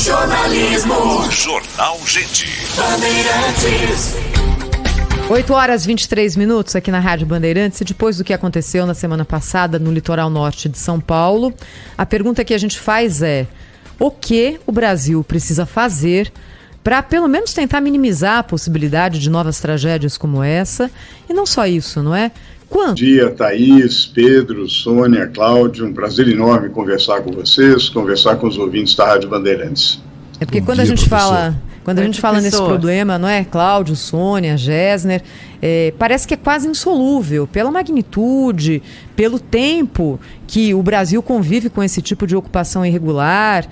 Jornalismo. Jornal Gente. Bandeirantes. 8h23 aqui na Rádio Bandeirantes. E depois do que aconteceu na semana passada no litoral norte de São Paulo, a pergunta que a gente faz é: o que o Brasil precisa fazer para pelo menos tentar minimizar a possibilidade de novas tragédias como essa? E não só isso, não é? Quando? Bom dia, Thaís, Pedro, Sônia, Cláudio, um prazer enorme conversar com vocês, conversar com os ouvintes da Rádio Bandeirantes. É porque quando a gente fala nesse problema, não é, Cláudio, Sônia, Gessner, parece que é quase insolúvel pela magnitude, pelo tempo que o Brasil convive com esse tipo de ocupação irregular.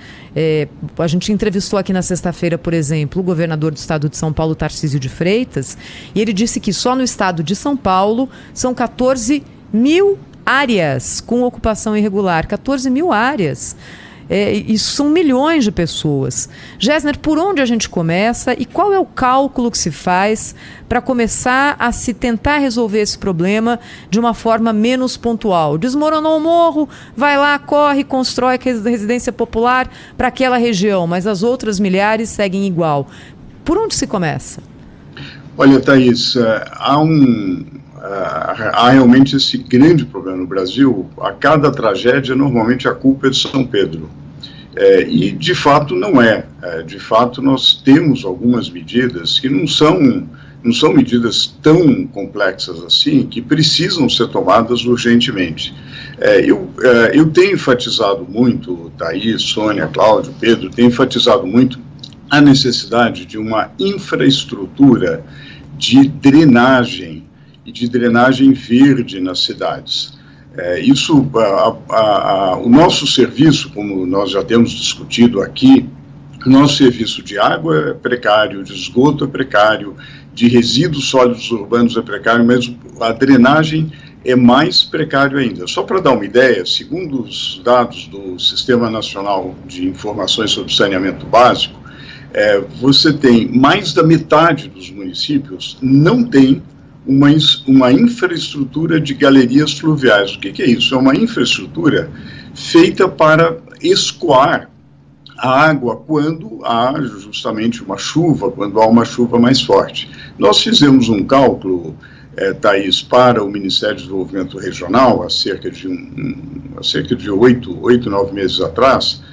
A gente entrevistou aqui na sexta-feira, por exemplo, o governador do estado de São Paulo, Tarcísio de Freitas, e ele disse que só no estado de São Paulo são 14 mil áreas com ocupação irregular. 14 mil áreas. Isso são milhões de pessoas. Gessner, por onde a gente começa e qual é o cálculo que se faz para começar a se tentar resolver esse problema de uma forma menos pontual? Desmoronou o morro, vai lá, corre, constrói residência popular para aquela região, mas as outras milhares seguem igual. Por onde se começa? Olha, Thaís, há realmente esse grande problema no Brasil. A cada tragédia, normalmente a culpa é de São Pedro. E, de fato, não é. De fato, nós temos algumas medidas que não são medidas tão complexas assim, que precisam ser tomadas urgentemente. Eu tenho enfatizado muito, Thaís, Sônia, Cláudio, Pedro, tenho enfatizado muito a necessidade de uma infraestrutura de drenagem e de drenagem verde nas cidades. O nosso serviço, como nós já temos discutido aqui, o nosso serviço de água é precário, de esgoto é precário, de resíduos sólidos urbanos é precário, mas a drenagem é mais precário ainda. Só para dar uma ideia, segundo os dados do Sistema Nacional de Informações sobre Saneamento Básico, você tem mais da metade dos municípios não tem uma infraestrutura de galerias fluviais. O que é isso? É uma infraestrutura feita para escoar a água quando há justamente uma chuva, quando há uma chuva mais forte. Nós fizemos um cálculo, Thaís, para o Ministério do Desenvolvimento Regional, há cerca de 8, 9 meses atrás,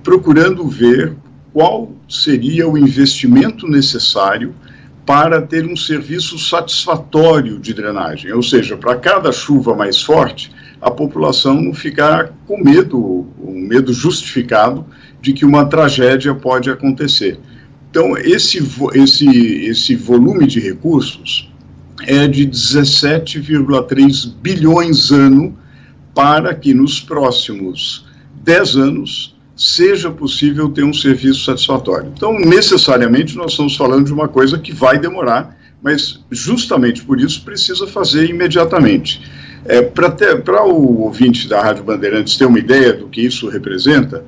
procurando ver qual seria o investimento necessário para ter um serviço satisfatório de drenagem, ou seja, para cada chuva mais forte, a população não ficar com medo, um medo justificado de que uma tragédia pode acontecer. Então, esse volume de recursos é de 17,3 bilhões ano para que nos próximos 10 anos seja possível ter um serviço satisfatório. Então, necessariamente, nós estamos falando de uma coisa que vai demorar, mas justamente por isso precisa fazer imediatamente. Para o ouvinte da Rádio Bandeirantes ter uma ideia do que isso representa,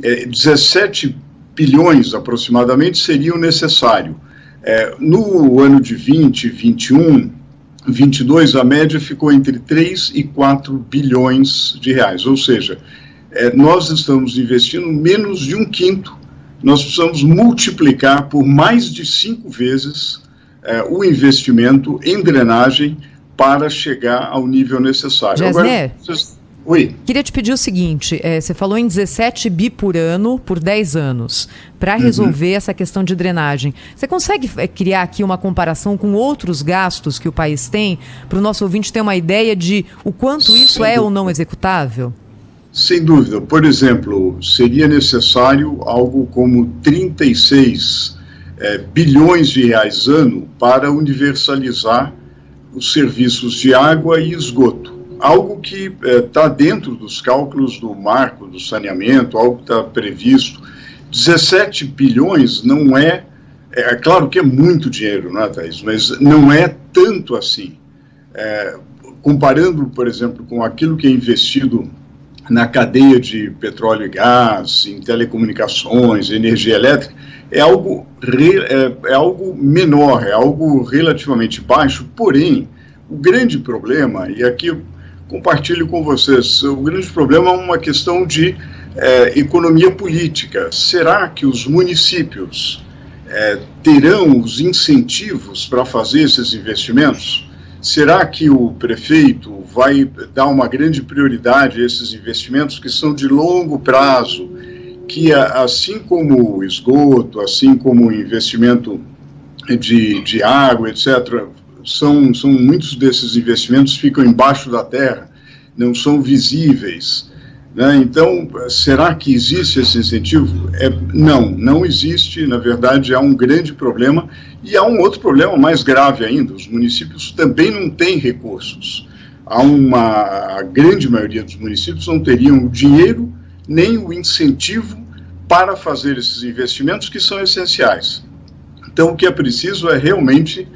17 bilhões aproximadamente seriam necessários. No ano de 20, 21, 22, a média ficou entre 3 e 4 bilhões de reais, ou seja, nós estamos investindo menos de um quinto. Nós precisamos multiplicar por mais de 5 vezes o investimento em drenagem para chegar ao nível necessário. Gessner, oi. Queria te pedir o seguinte, você falou em 17 bi por ano, por 10 anos, para resolver essa questão de drenagem. Você consegue criar aqui uma comparação com outros gastos que o país tem, para o nosso ouvinte ter uma ideia de o quanto isso é ou não executável? Sem dúvida. Por exemplo, seria necessário algo como 36 bilhões de reais ano para universalizar os serviços de água e esgoto. Algo que está dentro dos cálculos do marco do saneamento, algo que está previsto. 17 bilhões não é claro que é muito dinheiro, não é, Thaís? Mas não é tanto assim. Comparando, por exemplo, com aquilo que é investido na cadeia de petróleo e gás, em telecomunicações, energia elétrica, é algo menor, é algo relativamente baixo, porém, o grande problema, e aqui eu compartilho com vocês, o grande problema é uma questão de economia política. Será que os municípios terão os incentivos para fazer esses investimentos? Será que o prefeito vai dar uma grande prioridade a esses investimentos que são de longo prazo, que assim como o esgoto, assim como o investimento de água, etc., são muitos desses investimentos ficam embaixo da terra, não são visíveis, né? Então, será que existe esse incentivo? Não existe. Na verdade, há um grande problema, e há um outro problema mais grave ainda: os municípios também não têm recursos. A grande maioria dos municípios não teriam o dinheiro nem o incentivo para fazer esses investimentos que são essenciais. Então, o que é preciso é realmente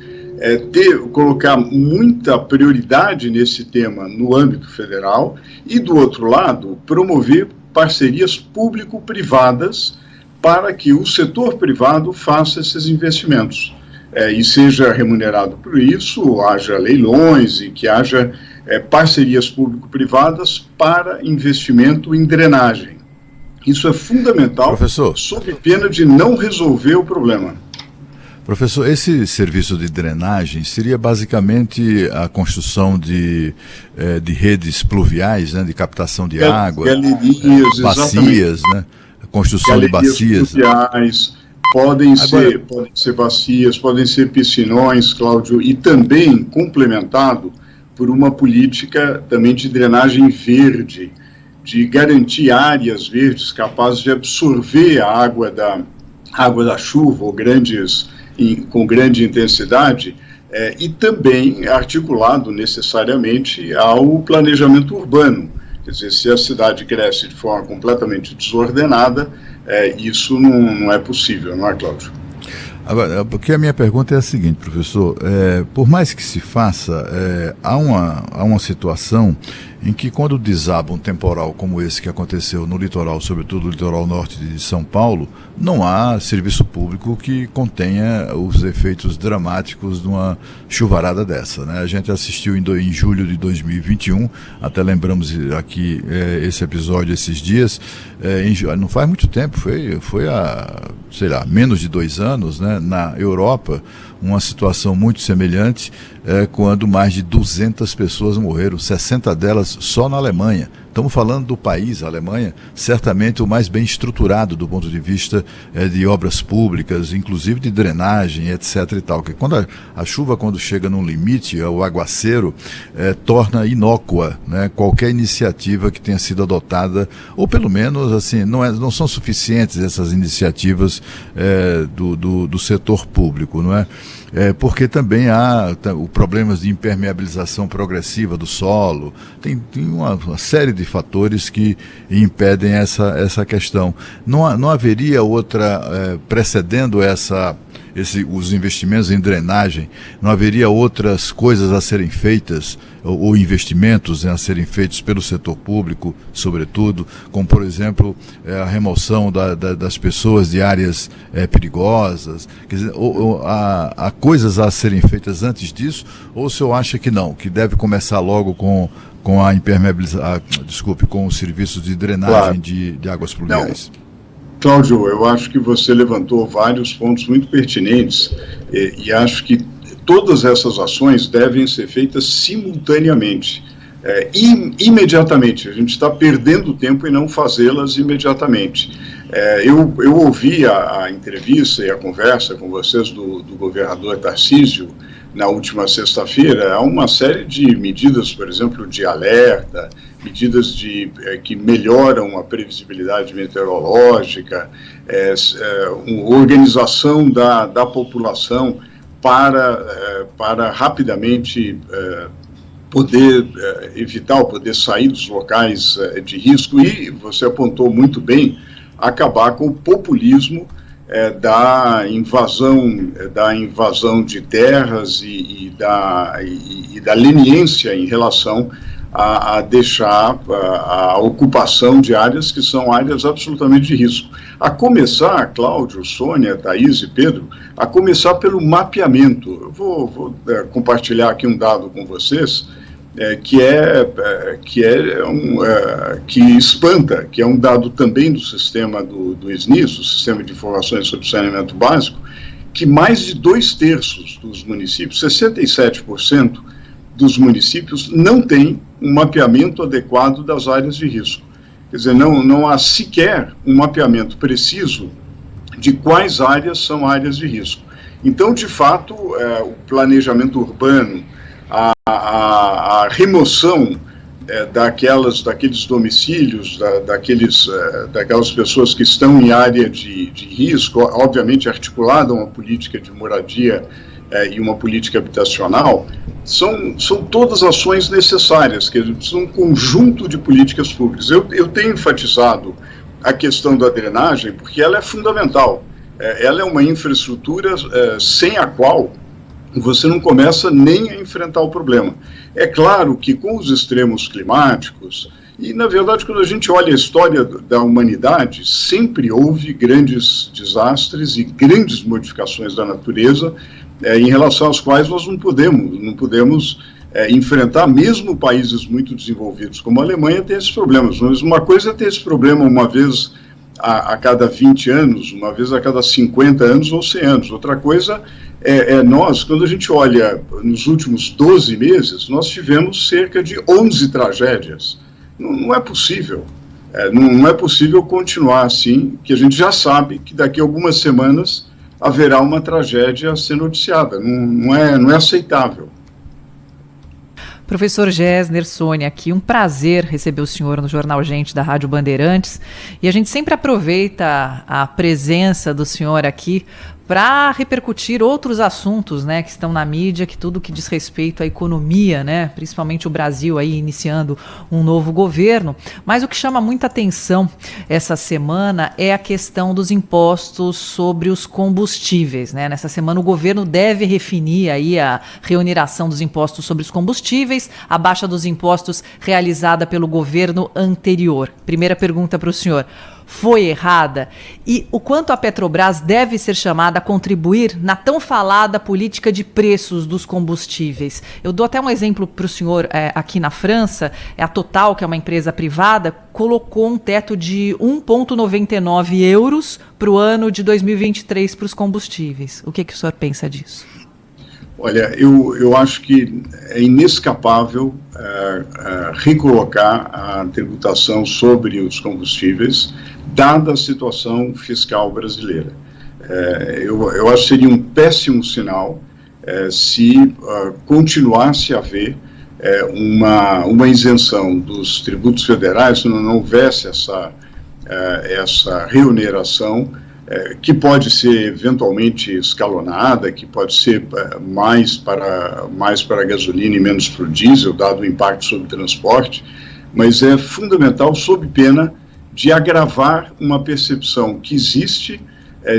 colocar muita prioridade nesse tema no âmbito federal e, do outro lado, promover parcerias público-privadas para que o setor privado faça esses investimentos e seja remunerado por isso, haja leilões e que haja parcerias público-privadas para investimento em drenagem. Isso é fundamental, professor, sob pena de não resolver o problema. Professor, esse serviço de drenagem seria basicamente a construção de redes pluviais, né, de captação de água, galerias, bacias, né, construção galerias de bacias. Pluviais, podem ser bacias, podem ser piscinões, Cláudio, e também complementado por uma política também de drenagem verde, de garantir áreas verdes capazes de absorver a água da chuva ou com grande intensidade, e também articulado necessariamente ao planejamento urbano. Quer dizer, se a cidade cresce de forma completamente desordenada, isso não é possível, não é, Cláudio? Agora, porque a minha pergunta é a seguinte, professor: por mais que se faça, há uma situação em que, quando desaba um temporal como esse que aconteceu no litoral, sobretudo no litoral norte de São Paulo, não há serviço público que contenha os efeitos dramáticos de uma chuvarada dessa, né? A gente assistiu em julho de 2021, até lembramos aqui esse episódio esses dias, não faz muito tempo, foi há, sei lá, menos de 2 anos, né? Na Europa, uma situação muito semelhante, quando mais de 200 pessoas morreram, 60 delas só na Alemanha. Estamos falando do país, a Alemanha, certamente o mais bem estruturado do ponto de vista de obras públicas, inclusive de drenagem, etc. e tal. Porque quando a chuva, quando chega num limite, o aguaceiro, torna inócua, né, qualquer iniciativa que tenha sido adotada, ou pelo menos assim, não são suficientes essas iniciativas do setor público, não é? Porque também há problemas de impermeabilização progressiva do solo, tem uma série de fatores que impedem essa questão. Não haveria outra, precedendo os investimentos em drenagem, não haveria outras coisas a serem feitas, ou investimentos a serem feitos pelo setor público, sobretudo, como, por exemplo, a remoção das pessoas de áreas perigosas? Quer dizer, há coisas a serem feitas antes disso, ou o senhor acha que não, que deve começar logo com a impermeabilização, com os serviços de drenagem, claro, de águas pluviais? Não. Cláudio, eu acho que você levantou vários pontos muito pertinentes e acho que todas essas ações devem ser feitas simultaneamente, imediatamente. A gente está perdendo tempo em não fazê-las imediatamente. Eu ouvi a entrevista e a conversa com vocês do governador Tarcísio na última sexta-feira. Há uma série de medidas, por exemplo, de alerta, medidas que melhoram a previsibilidade meteorológica, organização da população para rapidamente poder evitar ou poder sair dos locais de risco e, você apontou muito bem, acabar com o populismo da invasão de terras e da leniência em relação a deixar a ocupação de áreas que são áreas absolutamente de risco. A começar, Cláudio, Sônia, Thaís e Pedro, a começar pelo mapeamento. Eu vou compartilhar aqui um dado com vocês. que espanta, que é um dado também do sistema do SNIS, o Sistema de Informações sobre Saneamento Básico, que mais de 2/3 dos municípios, 67% dos municípios, não têm um mapeamento adequado das áreas de risco. Quer dizer, não há sequer um mapeamento preciso de quais áreas são áreas de risco. Então, de fato, o planejamento urbano, a remoção daqueles domicílios, daquelas pessoas que estão em área de risco, obviamente articulada uma política de moradia e uma política habitacional, são todas ações necessárias, que são um conjunto de políticas públicas. Eu tenho enfatizado a questão da drenagem porque ela é fundamental. Ela é uma infraestrutura sem a qual você não começa nem a enfrentar o problema. É claro que com os extremos climáticos, e na verdade quando a gente olha a história da humanidade, sempre houve grandes desastres e grandes modificações da natureza, em relação às quais nós não podemos enfrentar, mesmo países muito desenvolvidos como a Alemanha tem esses problemas. Mas uma coisa é ter esse problema uma vez a cada 20 anos, uma vez a cada 50 anos ou 100 anos. Outra coisa nós, quando a gente olha nos últimos 12 meses, nós tivemos cerca de 11 tragédias. Não é possível. Não é possível continuar assim, que a gente já sabe que daqui a algumas semanas haverá uma tragédia a ser noticiada. Não é aceitável. Professor Gessner, Sônia, aqui, um prazer receber o senhor no Jornal Gente da Rádio Bandeirantes, e a gente sempre aproveita a presença do senhor aqui para repercutir outros assuntos, né, que estão na mídia, que tudo que diz respeito à economia, né, principalmente o Brasil aí iniciando um novo governo. Mas o que chama muita atenção essa semana é a questão dos impostos sobre os combustíveis, né? Nessa semana o governo deve refinir aí a reoneração dos impostos sobre os combustíveis, a baixa dos impostos realizada pelo governo anterior. Primeira pergunta para o senhor: foi errada? E o quanto a Petrobras deve ser chamada a contribuir na tão falada política de preços dos combustíveis? Eu dou até um exemplo para o senhor. Aqui na França, a Total, que é uma empresa privada, colocou um teto de 1,99 euros para o ano de 2023 para os combustíveis. O que o senhor pensa disso? Olha, eu acho que é inescapável recolocar a tributação sobre os combustíveis, dada a situação fiscal brasileira. Eu acho que seria um péssimo sinal se continuasse a haver uma isenção dos tributos federais, se não houvesse essa reoneração, que pode ser eventualmente escalonada, que pode ser mais para a gasolina e menos para o diesel, dado o impacto sobre o transporte, mas é fundamental, sob pena de agravar uma percepção que existe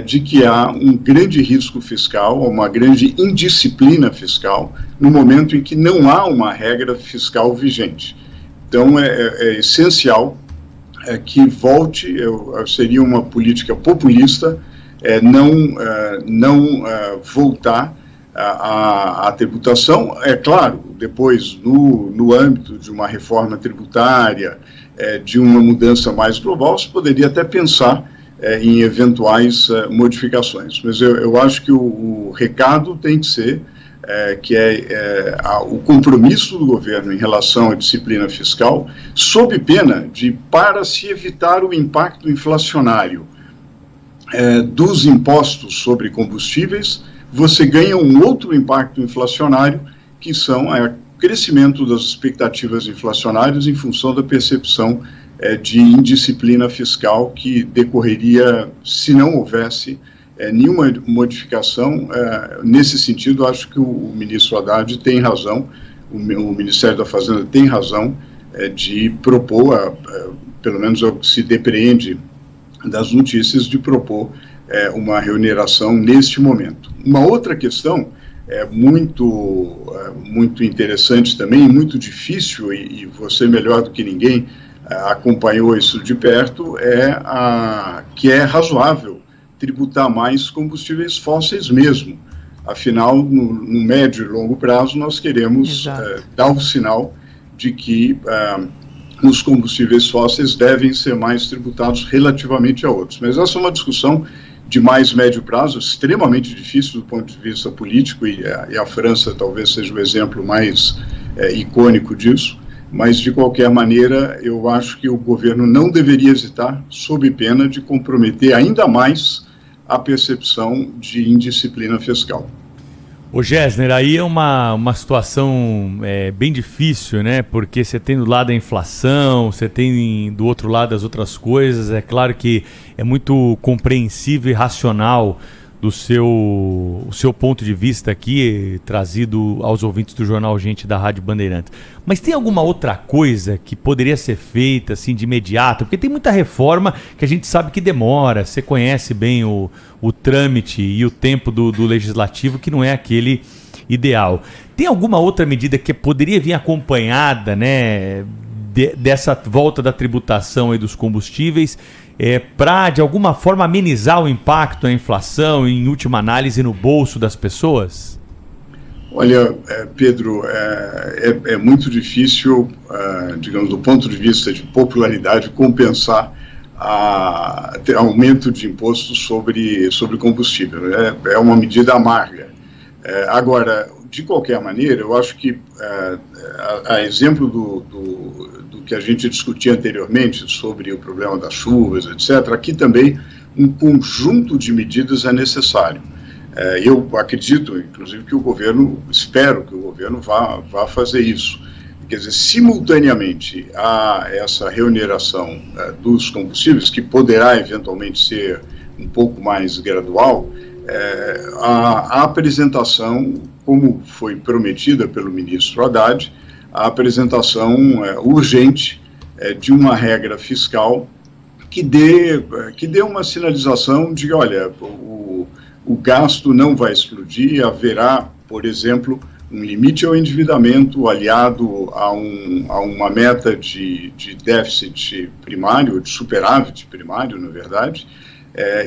de que há um grande risco fiscal, uma grande indisciplina fiscal, no momento em que não há uma regra fiscal vigente. Então é essencial que volte, seria uma política populista, não voltar à tributação. É claro, depois, no âmbito de uma reforma tributária, de uma mudança mais global, se poderia até pensar em eventuais modificações. Mas eu acho que o recado tem que ser o compromisso do governo em relação à disciplina fiscal, sob pena de, para se evitar o impacto inflacionário dos impostos sobre combustíveis, você ganha um outro impacto inflacionário, que são o crescimento das expectativas inflacionárias em função da percepção de indisciplina fiscal que decorreria se não houvesse nenhuma modificação. Nesse sentido, acho que o ministro Haddad tem razão, o Ministério da Fazenda tem razão de propor, pelo menos é o que se depreende das notícias, de propor uma reoneração neste momento. Uma outra questão muito interessante também, muito difícil, e você melhor do que ninguém acompanhou isso de perto, que é razoável tributar mais combustíveis fósseis mesmo. Afinal, no médio e longo prazo, nós queremos dar o sinal de que os combustíveis fósseis devem ser mais tributados relativamente a outros. Mas essa é uma discussão de mais médio prazo, extremamente difícil do ponto de vista político, e a França talvez seja o exemplo mais icônico disso, mas de qualquer maneira eu acho que o governo não deveria hesitar, sob pena de comprometer ainda mais a percepção de indisciplina fiscal. Ô Gessner, aí é uma situação bem difícil, né? Porque você tem do lado a inflação, você tem do outro lado as outras coisas. É claro que é muito compreensível e racional o seu ponto de vista aqui, trazido aos ouvintes do Jornal Gente da Rádio Bandeirantes. Mas tem alguma outra coisa que poderia ser feita assim de imediato? Porque tem muita reforma que a gente sabe que demora. Você conhece bem o trâmite e o tempo do legislativo, que não é aquele ideal. Tem alguma outra medida que poderia vir acompanhada, né, dessa volta da tributação e dos combustíveis, para, de alguma forma, amenizar o impacto da inflação e, em última análise, no bolso das pessoas? Olha, Pedro, é muito difícil, digamos, do ponto de vista de popularidade, compensar aumento de impostos sobre combustível. É uma medida amarga. Agora, de qualquer maneira, eu acho que, a exemplo do que a gente discutia anteriormente sobre o problema das chuvas, etc., aqui também um conjunto de medidas é necessário. Eu acredito, inclusive, que o governo, espero que o governo vá fazer isso. Quer dizer, simultaneamente a essa reoneração dos combustíveis, que poderá eventualmente ser um pouco mais gradual, a apresentação, como foi prometida pelo ministro Haddad, a apresentação urgente de uma regra fiscal que dê uma sinalização de, olha, o gasto não vai explodir, haverá, por exemplo, um limite ao endividamento aliado a uma meta de déficit primário, de superávit primário, na verdade,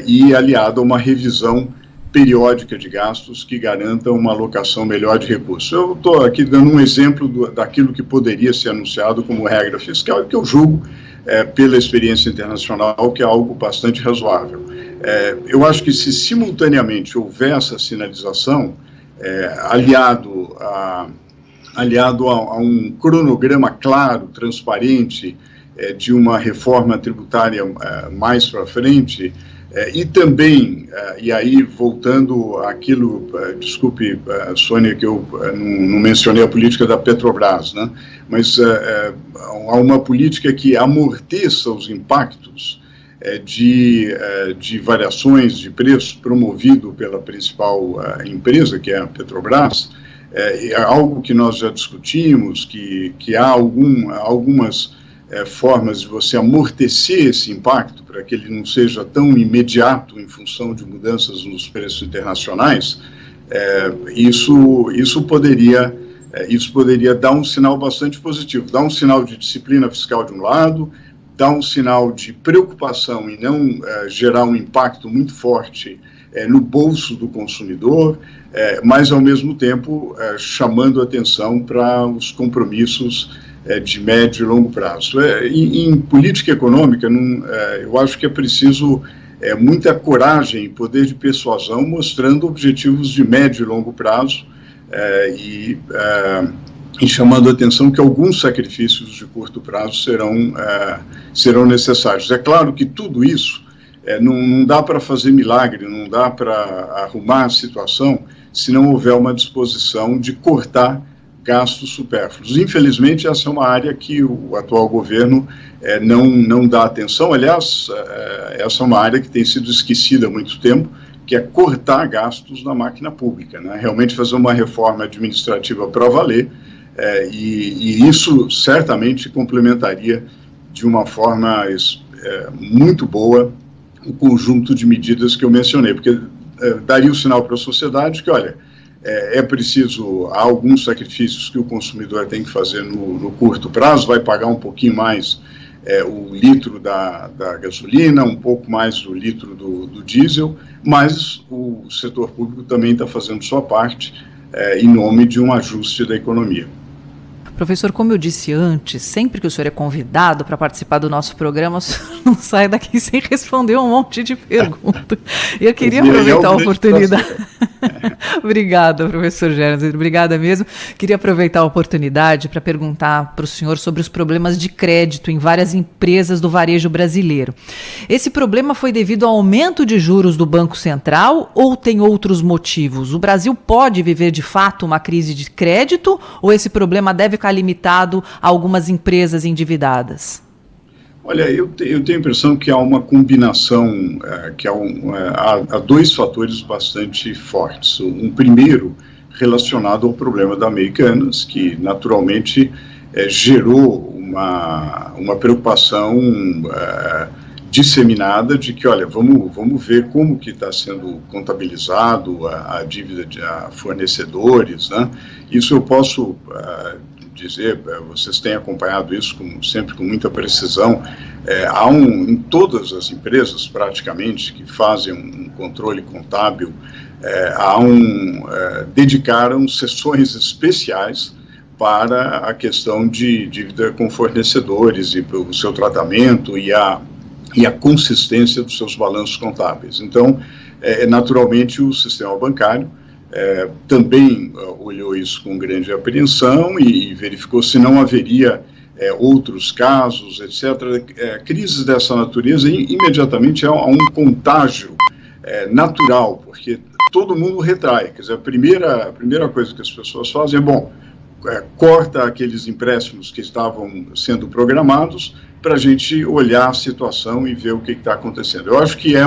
e aliado a uma revisão periódica de gastos que garanta uma alocação melhor de recursos. Eu estou aqui dando um exemplo daquilo que poderia ser anunciado como regra fiscal e que eu julgo, pela experiência internacional, que é algo bastante razoável. Eu acho que se simultaneamente houver essa sinalização, aliado a um cronograma claro, transparente, de uma reforma tributária mais para frente, e também, e aí voltando àquilo, desculpe, Sônia, que eu não mencionei a política da Petrobras, né? Mas há uma política que amorteça os impactos de variações de preços promovido pela principal empresa, que é a Petrobras. É algo que nós já discutimos, que há algumas formas de você amortecer esse impacto para que ele não seja tão imediato em função de mudanças nos preços internacionais. Isso poderia dar um sinal bastante positivo, dar um sinal de disciplina fiscal de um lado, dar um sinal de preocupação em não gerar um impacto muito forte no bolso do consumidor, mas ao mesmo tempo chamando atenção para os compromissos de médio e longo prazo. Em política econômica, eu acho que é preciso muita coragem e poder de persuasão, mostrando objetivos de médio e longo prazo e chamando a atenção que alguns sacrifícios de curto prazo serão necessários. É claro que tudo isso não dá para fazer milagre, não dá para arrumar a situação se não houver uma disposição de cortar gastos supérfluos. Infelizmente, essa é uma área que o atual governo não dá atenção. Aliás, essa é uma área que tem sido esquecida há muito tempo, que é cortar gastos na máquina pública, né? Realmente fazer uma reforma administrativa para valer, e isso certamente complementaria de uma forma muito boa o conjunto de medidas que eu mencionei, porque daria o sinal para a sociedade que, olha, é preciso, há alguns sacrifícios que o consumidor tem que fazer no curto prazo, vai pagar um pouquinho mais o litro da gasolina, um pouco mais o litro do diesel, mas o setor público também está fazendo sua parte em nome de um ajuste da economia. Professor, como eu disse antes, sempre que o senhor é convidado para participar do nosso programa, o senhor não sai daqui sem responder um monte de perguntas. E eu queria aproveitar a oportunidade. Obrigada, professor Gésner, obrigada mesmo. Queria aproveitar a oportunidade para perguntar para o senhor sobre os problemas de crédito em várias empresas do varejo brasileiro. Esse problema foi devido ao aumento de juros do Banco Central ou tem outros motivos? O Brasil pode viver de fato uma crise de crédito ou esse problema deve ficar limitado a algumas empresas endividadas? Olha, eu tenho a impressão que há uma combinação, há dois fatores bastante fortes. Um primeiro relacionado ao problema da Americanas, que naturalmente gerou uma preocupação disseminada de que, olha, vamos ver como que está sendo contabilizado a dívida a fornecedores, né? Isso eu posso dizer, vocês têm acompanhado isso sempre com muita precisão, em todas as empresas praticamente que fazem um controle contábil, dedicaram sessões especiais para a questão de dívida com fornecedores e o seu tratamento e a consistência dos seus balanços contábeis. Então, naturalmente, o sistema bancário também olhou isso com grande apreensão e verificou se não haveria outros casos, etc. Crises dessa natureza, imediatamente há um contágio natural, porque todo mundo retrai. Quer dizer, a primeira coisa que as pessoas fazem corta aqueles empréstimos que estavam sendo programados para a gente olhar a situação e ver o que está acontecendo. Eu acho que é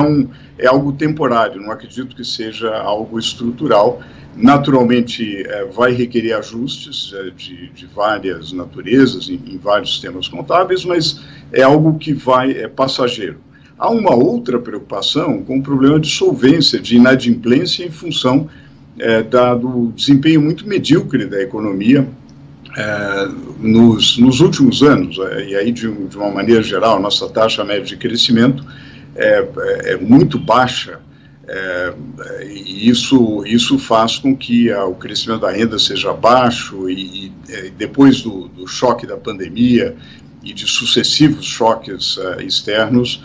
algo temporário, não acredito que seja algo estrutural. Naturalmente, vai requerer ajustes de várias naturezas em vários sistemas contábeis, mas é algo que é passageiro. Há uma outra preocupação com o problema de solvência, de inadimplência em função do desempenho muito medíocre da economia nos últimos anos, e aí de uma maneira geral, nossa taxa média de crescimento é muito baixa, e isso faz com que o crescimento da renda seja baixo, e depois do choque da pandemia e de sucessivos choques externos,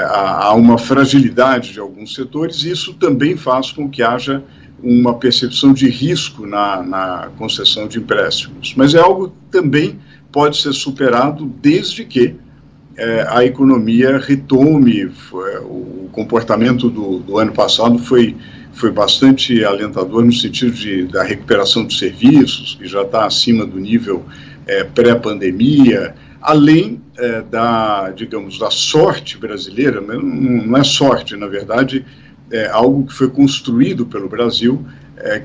há uma fragilidade de alguns setores, e isso também faz com que haja uma percepção de risco na concessão de empréstimos. Mas é algo que também pode ser superado desde que a economia retome. O comportamento do ano passado foi bastante alentador no sentido da recuperação dos serviços, que já está acima do nível pré-pandemia, além da sorte brasileira, mas não é sorte, na verdade, algo que foi construído pelo Brasil,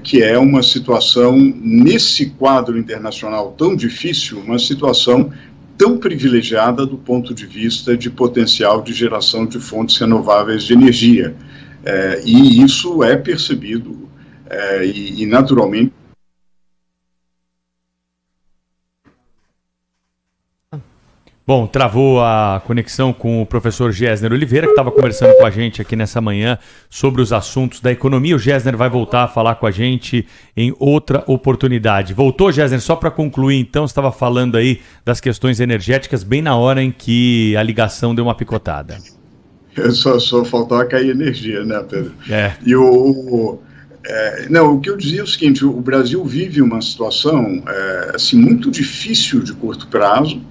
que é uma situação, nesse quadro internacional tão difícil, uma situação tão privilegiada do ponto de vista de potencial de geração de fontes renováveis de energia. E isso é percebido e naturalmente. Bom, travou a conexão com o professor Gésner Oliveira, que estava conversando com a gente aqui nessa manhã sobre os assuntos da economia. O Gésner vai voltar a falar com a gente em outra oportunidade. Voltou, Gésner? Só para concluir, então, você estava falando aí das questões energéticas bem na hora em que a ligação deu uma picotada. Só faltava cair energia, né, Pedro? E o que eu dizia é o seguinte: o Brasil vive uma situação assim, muito difícil de curto prazo,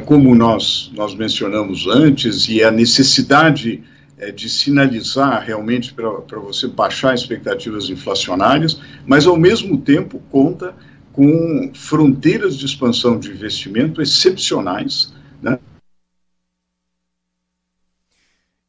como nós mencionamos antes, e a necessidade de sinalizar realmente para você baixar expectativas inflacionárias, mas ao mesmo tempo conta com fronteiras de expansão de investimento excepcionais, né?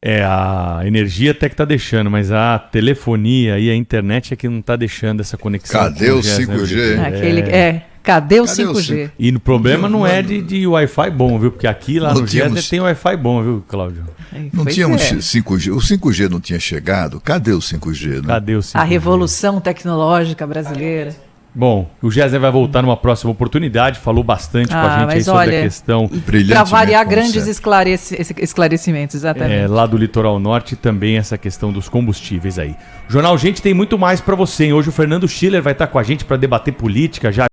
A energia até que está deixando, mas a telefonia e a internet é que não está deixando essa conexão. Cadê o 5G? Cadê o 5G? E o problema não é de Wi-Fi bom, viu? Porque aqui lá no Gésner tem Wi-Fi bom, viu, Cláudio? Não tínhamos 5G. O 5G não tinha chegado? Cadê o 5G? Né? Cadê o 5G? A revolução tecnológica brasileira. Bom, o Gésner vai voltar numa próxima oportunidade, falou bastante com a gente aí sobre a questão. Para variar, grandes esclarecimentos, exatamente. Lá do litoral norte também essa questão dos combustíveis aí. O Jornal Gente tem muito mais para você, hein? Hoje o Fernando Schiller vai estar com a gente para debater política já.